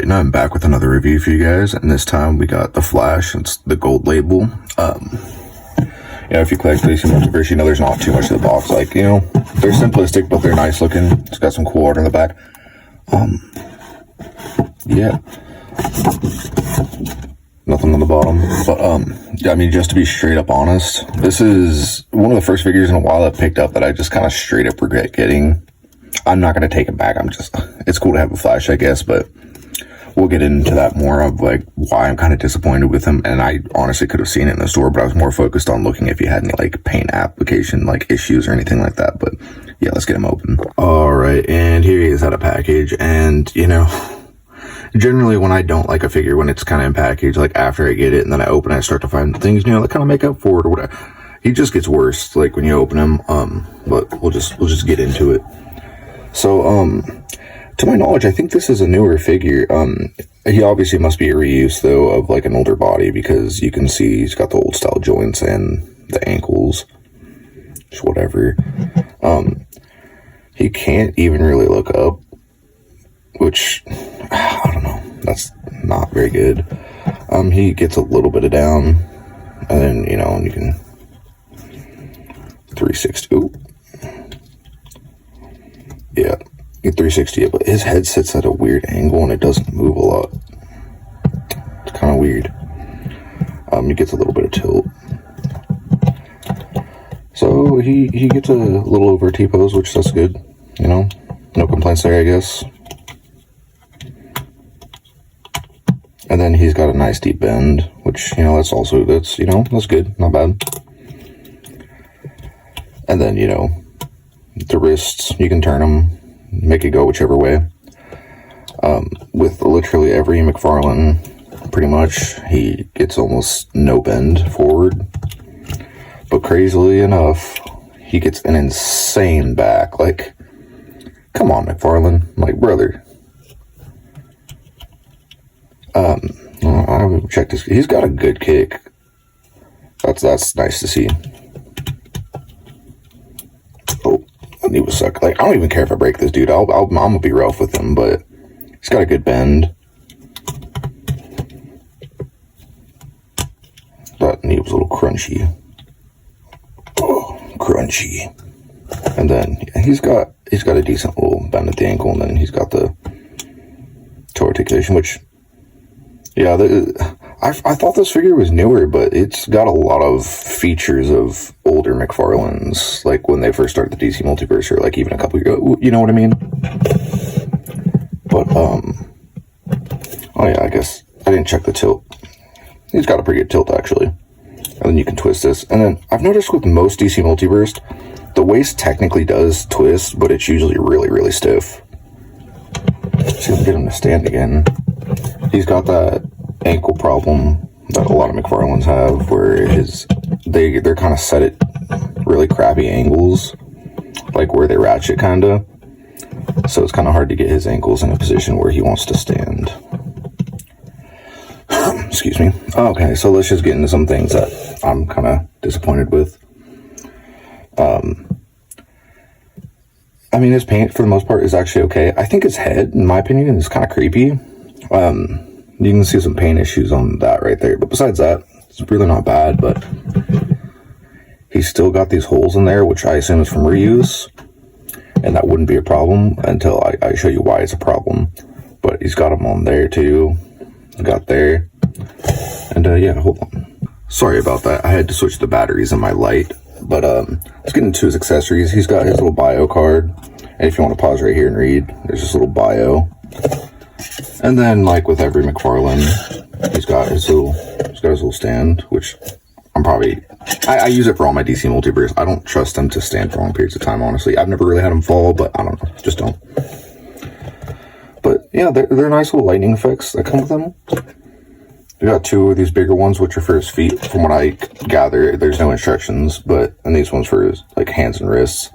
Alright, now I'm back with another review for you guys, and this time we got the Flash. It's the gold label. If you collect DC Multiverse, you know there's not too much in the box. Like, they're simplistic, but they're nice looking. It's got some cool art in the back. Yeah. Nothing on the bottom. But, just to be straight up honest, this is one of the first figures in a while I picked up that I just kind of straight up regret getting. I'm not going to take it back. It's cool to have a Flash, I guess, but we'll get into that more of like why I'm kind of disappointed with him. And I honestly could have seen it in the store, but I was more focused on looking if he had any like paint application like issues or anything like that. But yeah, let's get him open. All right, and here he is out of package. And generally when I don't like a figure when it's kind of in package, like after I get it and then I open it, I start to find things that kind of make up for it or whatever. He just gets worse like when you open him. But we'll just get into it. So, to my knowledge, I think this is a newer figure. He obviously must be a reuse, though, of, like, an older body, because you can see he's got the old-style joints and the ankles. Just whatever. He can't even really look up, which, I don't know, that's not very good. He gets a little bit of down, and then, you can 360. Ooh. Yeah, 360 it, but his head sits at a weird angle and it doesn't move a lot. It's kind of weird. He gets a little bit of tilt. So he gets a little over T-pose, which that's good. No complaints there, I guess. And then he's got a nice deep bend, which, that's good, not bad. And then, the wrists, you can turn them, make it go whichever way. With literally every McFarlane, pretty much, he gets almost no bend forward. But crazily enough, he gets an insane back. Like, come on, McFarlane. Like, brother. I haven't checked this. He's got a good kick. That's nice to see. Oh. He was suck. Like, I don't even care if I break this dude. I'm gonna be rough with him, but he's got a good bend. That knee was a little crunchy. Oh, crunchy. And then he's got a decent little bend at the ankle, and then he's got the toe articulation, which, yeah, I thought this figure was newer, but it's got a lot of features of older McFarlanes, like when they first started the DC Multiverse, or like even a couple years ago, you know what I mean? But, oh yeah, I guess I didn't check the tilt. He's got a pretty good tilt, actually. And then you can twist this. And then I've noticed with most DC Multiverse, the waist technically does twist, but it's usually really, really stiff. See if I can get him to stand again. He's got that ankle problem that a lot of McFarlanes have, where they're kind of set at really crappy angles, like where they ratchet kind of. So it's kind of hard to get his ankles in a position where he wants to stand. Excuse me. Okay, so let's just get into some things that I'm kind of disappointed with. His paint for the most part is actually okay. I think his head, in my opinion, is kind of creepy. You can see some paint issues on that right there. But besides that, it's really not bad. But he's still got these holes in there, which I assume is from reuse. And that wouldn't be a problem until I show you why it's a problem. But he's got them on there too. Got there. And yeah, hold on. Sorry about that. I had to switch the batteries in my light. But let's get into his accessories. He's got his little bio card. And if you want to pause right here and read, there's this little bio. And then, like with every McFarlane, he's got his little stand, which I use it for all my DC Multiverse. I don't trust them to stand for long periods of time, honestly. I've never really had them fall, but I don't know, just don't. But yeah, they're nice little lightning effects that come with them. We got two of these bigger ones, which are for his feet. From what I gather, there's no instructions, and these ones for his like hands and wrists.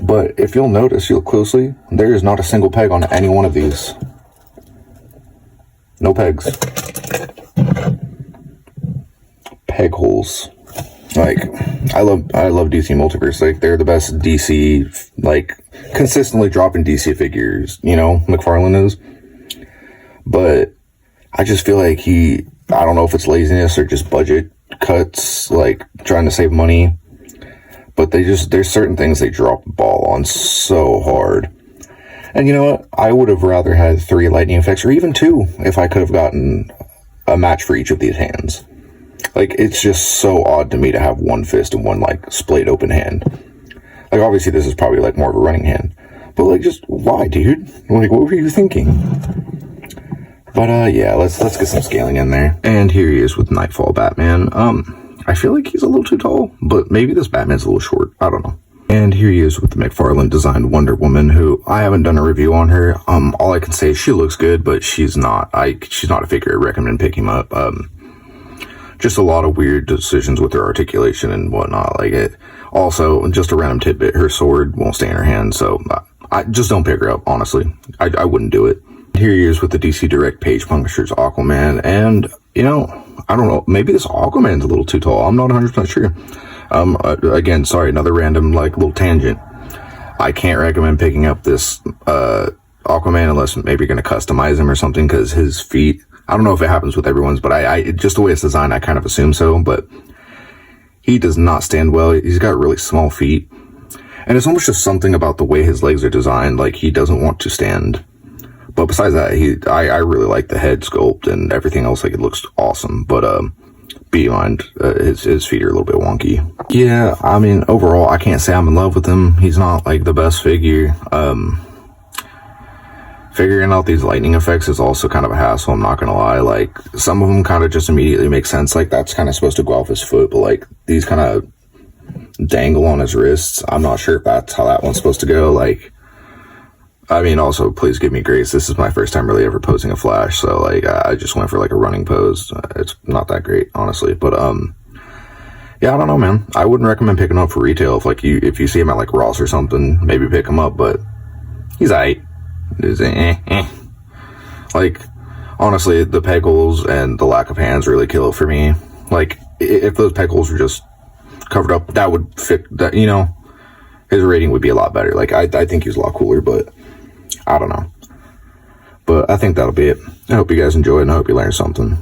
But if you'll notice, you look closely, there is not a single peg on any one of these. No pegs. Peg holes. Like, I love DC Multiverse. Like, they're the best DC, like, consistently dropping DC figures, McFarlane is. but I just feel like I don't know if it's laziness or just budget cuts, like trying to save money, but there's certain things they drop the ball on so hard. And you know what? I would have rather had 3 lightning effects, or even 2, if I could have gotten a match for each of these hands. Like, it's just so odd to me to have 1 fist and 1, like, splayed open hand. Like, obviously this is probably, like, more of a running hand. But, like, just, why, dude? Like, what were you thinking? But, yeah, let's get some scaling in there. And here he is with Nightfall Batman. I feel like he's a little too tall, but maybe this Batman's a little short. I don't know. And here he is with the McFarlane designed Wonder Woman, who I haven't done a review on her. All I can say is she looks good, but she's not a figure I recommend picking up. Just a lot of weird decisions with her articulation and whatnot. Like it. Also, just a random tidbit, her sword won't stay in her hand, so I just don't pick her up, honestly. I wouldn't do it. Here he is with the DC Direct Page Puncture's Aquaman, and, you know, I don't know, maybe this Aquaman's a little too tall. I'm not 100% sure. Again, sorry, another random, like, little tangent. I can't recommend picking up this, Aquaman unless maybe you're going to customize him or something, because his feet, I don't know if it happens with everyone's, but just the way it's designed, I kind of assume so, but he does not stand well. He's got really small feet, and it's almost just something about the way his legs are designed, like, he doesn't want to stand. But besides that, I really like the head sculpt and everything else, like, it looks awesome, but, be in mind, his feet are a little bit wonky. Yeah, I mean, overall, I can't say I'm in love with him. He's not, like, the best figure. Figuring out these lightning effects is also kind of a hassle, I'm not gonna lie. Like, some of them kind of just immediately make sense. Like, that's kind of supposed to go off his foot, but, like, these kind of dangle on his wrists. I'm not sure if that's how that one's supposed to go. Like, I mean, also, please give me grace. This is my first time really ever posing a Flash, so, like, I just went for, like, a running pose. It's not that great, honestly, but, yeah, I don't know, man. I wouldn't recommend picking him up for retail. If you see him at, like, Ross or something, maybe pick him up, but he's aight. Like, honestly, the peg holes and the lack of hands really kill it for me. Like, if those peg holes were just covered up, that would fit, that, you know, his rating would be a lot better. Like, I think he's a lot cooler, but I don't know. But I think that'll be it. I hope you guys enjoyed, and I hope you learned something.